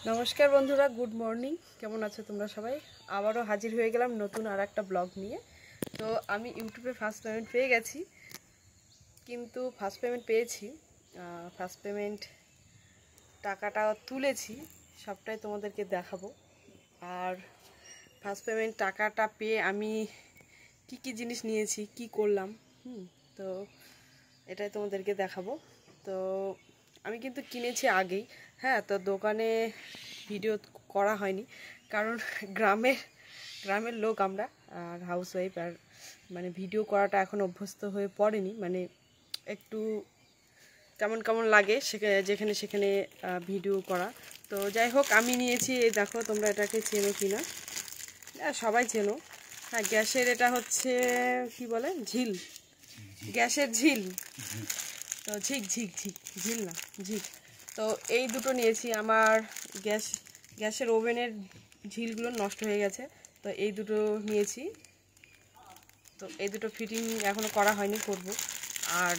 নমস্কার বন্ধুরা, good morning. কেমন আছো তোমরা সবাই? আবারও হাজির হয়ে গেলাম নতুন আর একটা ব্লগ নিয়ে। তো আমি ইউটিউবে ফার্স্ট পেমেন্ট পেয়ে গেছি, কিন্তু ফার্স্ট পেমেন্ট টাকাটা তুলেছি, সবটাই তোমাদেরকে দেখাবো। আর ফার্স্ট পেমেন্ট টাকাটা পেয়ে আমি কি কি জিনিস নিয়েছি, কি করলাম, তো এটাই তোমাদেরকে দেখাবো। তো আমি কিন্তু কিনেছি আগেই, হ্যাঁ। তো দোকানে ভিডিও করা হয়নি, কারণ গ্রামের লোক আমরা, আর হাউসওয়াইফ, আর মানে ভিডিও করাটা এখন অভ্যস্ত হয়ে পড়েনি, মানে একটু কেমন কেমন লাগে যেখানে সেখানে ভিডিও করা। তো যাই হোক, আমি নিয়েছি, এই দেখো, তোমরা এটাকে চেনো কিনা, সবাই চেনো, হ্যাঁ। গ্যাসের এটা হচ্ছে কি বলে, ঝিল, গ্যাসের ঝিল। তো ঝিল না, ঝিল। তো এই দুটো নিয়েছি। আমার গ্যাসের ওভেনের ঝিলগুলো নষ্ট হয়ে গেছে, তো এই দুটো নিয়েছি। তো এই দুটো ফিটিং এখনও করা হয়নি, করব। আর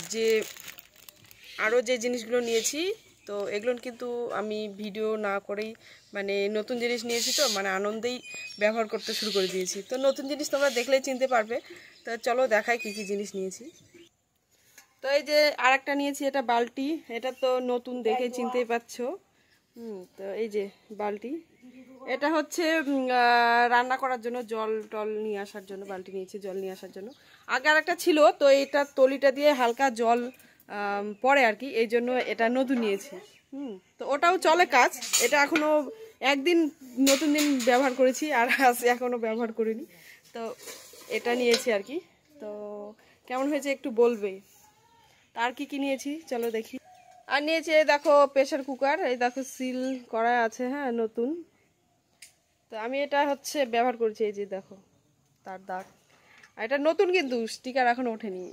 আরও যে জিনিসগুলো নিয়েছি, তো এগুলো কিন্তু আমি ভিডিও না করেই, মানে নতুন জিনিস নিয়েছি, তো মানে আনন্দেই ব্যবহার করতে শুরু করে দিয়েছি। তো নতুন জিনিস তোমরা দেখলেই চিনতে পারবে। তো চলো দেখাই কি কি জিনিস নিয়েছি। তো এই যে আর একটা নিয়েছি, এটা বালতি। এটা তো নতুন, দেখে চিনতেই পারছো। তো এই যে বালতি, এটা হচ্ছে রান্না করার জন্য, জল টল নিয়ে আসার জন্য বালতি নিয়েছি, জল নিয়ে আসার জন্য। আগে আর একটা ছিল, তো এটা তলিটা দিয়ে হালকা জল পড়ে আর কি, এই জন্য এটা নতুন নিয়েছি। তো ওটাও চলে কাজ। এটা এখনো একদিন নতুন দিন ব্যবহার করেছি, আর এখনো ব্যবহার করিনি। তো এটা নিয়েছি আর কি। তো কেমন হয়েছে একটু বলবে। আর কি কি নিয়েছি চলো দেখি। আর নিয়েছি, এই দেখো প্রেসার কুকার, এই দেখো সিল করা আছে, হ্যাঁ, নতুন। তো আমি এটা হচ্ছে ব্যবহার করছি, এই যে দেখো তার দাগ। আর এটা নতুন, কিন্তু স্টিকার এখন ওঠেনি,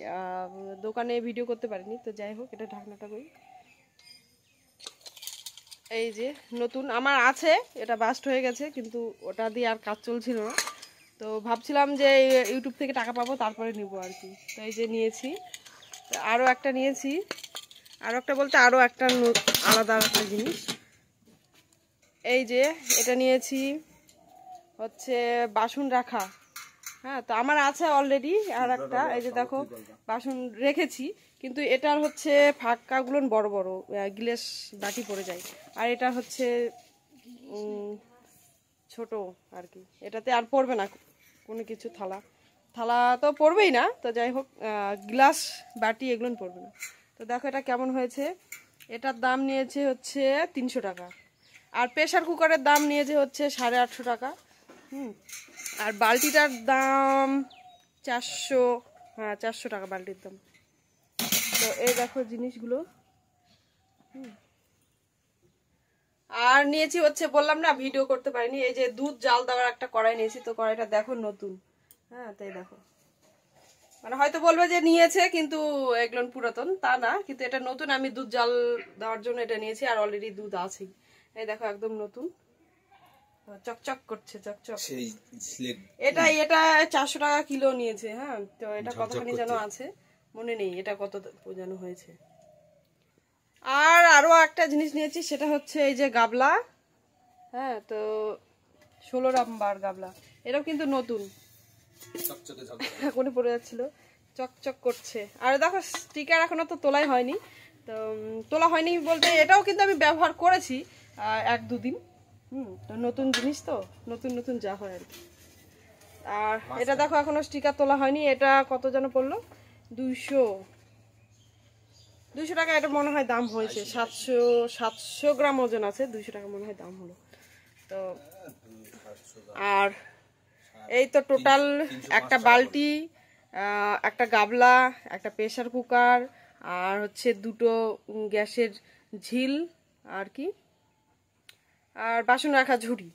দোকানে ভিডিও করতে পারিনি। তো যাই হোক, এটা ঢাকনাটা কই, এই যে নতুন আমার আছে। এটা বাস্ট হয়ে গেছে, কিন্তু ওটা দিয়ে আর কাজ চলছিল না। তো ভাবছিলাম যে ইউটিউব থেকে টাকা পাবো, তারপরে নিব আর কি। তো এই যে নিয়েছি। আরও একটা নিয়েছি, আরও একটা বলতে আরও একটা আলাদা একটা জিনিস। এই যে এটা নিয়েছি হচ্ছে বাসন রাখা, হ্যাঁ। তো আমার আছে অলরেডি আর একটা, এই যে দেখো বাসন রেখেছি, কিন্তু এটার হচ্ছে ফাঁকাগুলো বড় বড়, গ্লাস বাটি পড়ে যায়। আর এটা হচ্ছে ছোট আর কি, এটাতে আর পড়বে না কোনো কিছু, থালা তো পড়বেই না। তো যাই হোক, গ্লাস বাটি এগুলো পড়বে না। তো দেখো এটা কেমন হয়েছে। এটার দাম নিয়েছে হচ্ছে 300 টাকা, আর প্রেসার কুকারের দাম নিয়েছে হচ্ছে 850 টাকা। আর বালতিটার দাম 400, হ্যাঁ 400 টাকা বালতির দাম। তো এই দেখো জিনিসগুলো। আর নিয়েছি হচ্ছে, বললাম না ভিডিও করতে পারিনি, এই যে দুধ জাল দেওয়ার একটা কড়াই নিয়েছি। তো কড়াইটা দেখো নতুন, হ্যাঁ। তাই দেখো, মানে হয়তো বলবে যে নিয়েছে কিন্তু এগুলো পুরাতন, তা না, কিন্তু এটা নতুন। আমি দুধ জাল দেওয়ার জন্য এটা নিয়েছি, আর অলরেডি দুধ আছেই। এই দেখো একদম নতুন, চকচক করছে, চকচক। এটা 400 টাকা কিলো নিয়েছে, হ্যাঁ। তো এটা কতখানি যেন আছে মনে নেই, এটা কত যেন হয়েছে। আর আরো একটা জিনিস নিয়েছি, সেটা হচ্ছে এই যে গাবলা, হ্যাঁ। তো 16 নাম্বার গাবলা, এটাও কিন্তু নতুন, কোনে পড়ে যাচ্ছিল, চকচক করছে। আর দেখো স্টিকার এখনো তো তোলাই হয়নি। তো তোলা হয়নি বলতে, এটাও কিন্তু আমি ব্যবহার করেছি 1-2 দিন। তো নতুন জিনিস, তো নতুন নতুন যা হয় আর কি। আর এটা দেখো এখনো স্টিকার তোলা হয়নি। এটা কত যেন পড়লো, 200 টাকা এটা মনে হয় দাম হয়েছে। 700 গ্রাম ওজন আছে, 200 টাকা মনে হয় দাম হলো। তো আর এই তো টোটাল একটা বালতি, একটা গাবলা, একটা প্রেসার কুকার, আর হচ্ছে 2টো গ্যাসের ঝিল আর কি, আর বাসন রাখা ঝুড়ি।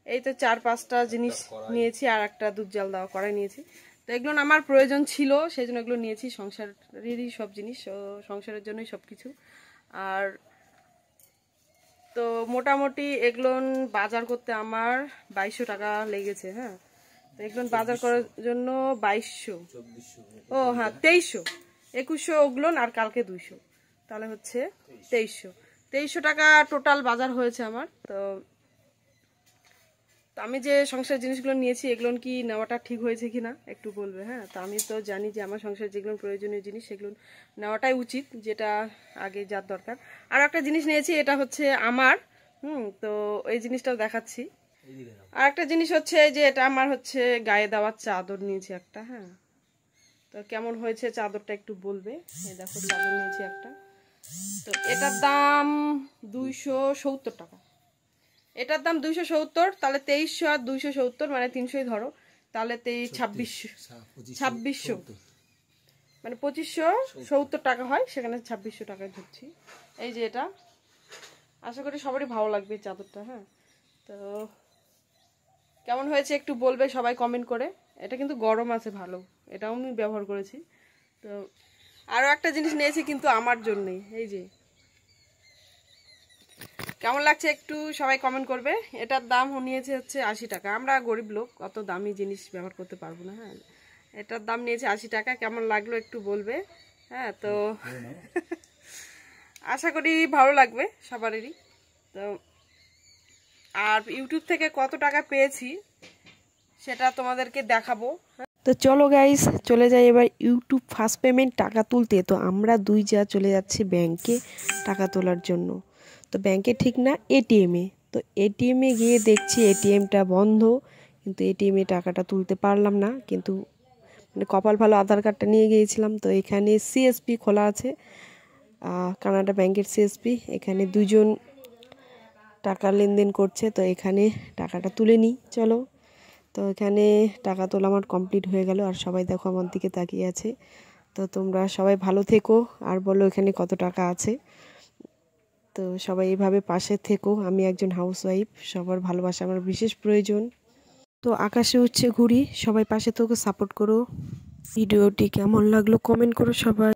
এই তো 4-5টা জিনিস নিয়েছি, আর একটা দুধ জাল দেওয়া কড়াই নিয়েছি। তো এগুলো আমার প্রয়োজন ছিল, সেই জন্য এগুলো নিয়েছি। সংসারেরই সব জিনিস, সংসারের জন্যই সব কিছু। আর তো মোটামুটি এগুলো বাজার করতে আমার 2200 টাকা লেগেছে, হ্যাঁ। তো এগুলো বাজার করার জন্য 2200, ও হ্যাঁ 2300, 2100 ওগুলো, আর কালকে 200, তাহলে হচ্ছে 2300 টাকা টোটাল বাজার হয়েছে আমার। তো তো আমি যে সংসারের জিনিসগুলো নিয়েছি এগুলো কি নেওয়াটা ঠিক হয়েছে কি না একটু বলবে। হ্যাঁ, তো আমি তো জানি যে আমার সংসারে যেগুলো প্রয়োজনীয় জিনিস সেগুলো নেওয়াটাই উচিত, যেটা আগে যার দরকার। আর একটা জিনিস নিয়েছি, এটা হচ্ছে আমার, তো এই জিনিসটাও দেখাচ্ছি। আর একটা জিনিস হচ্ছে যে এটা আমার হচ্ছে গায়ে দেওয়ার চাদর নিয়েছি একটা। হ্যাঁ, তো কেমন হয়েছে চাদরটা একটু বলবে। এই দেখো চাদর নিয়েছি একটা, তো এটার দাম 270 টাকা। এটার দাম 270, তাহলে 2300 আর 270 মানে 300ই ধরো, তাহলে 2600 মানে 2570 টাকা হয়, সেখানে 2600 টাকায় ধরছি। এই যে এটা, আশা করি সবারই ভালো লাগবে চাদরটা। হ্যাঁ, তো কেমন হয়েছে একটু বলবে সবাই কমেন্ট করে। এটা কিন্তু গরম আছে ভালো, এটাও আমি ব্যবহার করেছি। তো আরও একটা জিনিস নিয়েছি কিন্তু আমার জন্যই, এই যে কেমন লাগছে একটু সবাই কমেন্ট করবে। এটার দাম নিয়েছে হচ্ছে 80 টাকা। আমরা গরিব লোক, অত দামি জিনিস ব্যবহার করতে পারবো না। হ্যাঁ, এটার দাম নিয়েছে 80 টাকা। কেমন লাগলো একটু বলবে। হ্যাঁ, তো আশা করি ভালো লাগবে সবারই। তো আর ইউটিউব থেকে কত টাকা পেয়েছি সেটা তোমাদেরকে দেখাবো। তো চলো গাইস, চলে যাই এবার ইউটিউব ফার্স্ট পেমেন্ট টাকা তুলতে। তো আমরা দুই যা চলে যাচ্ছি ব্যাংকে টাকা তোলার জন্য। তো ব্যাংকে ঠিক না, এটিএমে। তো এটিএমে গিয়ে দেখছি এটিএমটা বন্ধ, কিন্তু এটিএমে টাকাটা তুলতে পারলাম না। কিন্তু মানে কপাল ভালো, আধার কার্ডটা নিয়ে গিয়েছিলাম। তো এখানে সিএসপি খোলা আছে, কানাডা ব্যাংকের সিএসপি। এখানে দুজন টাকা লেনদেন করছে, তো এখানে টাকাটা তুলে নিই চলো। তো এখানে টাকা তোলা আমার কমপ্লিট হয়ে গেল, আর সবাই দেখো আমার দিকে তাকিয়ে আছে। তো তোমরা সবাই ভালো থেকো, আর বলো এখানে কত টাকা আছে। তো সবাই এইভাবে পাশে থেকো। আমি একজন হাউসওয়াইফ, সবার ভালোবাসা আমার বিশেষ প্রয়োজন। তো আকাশে উঠছে ঘুড়ি, সবাই পাশে থেকো, সাপোর্ট করো। ভিডিওটি কেমন লাগলো কমেন্ট করো সবাই।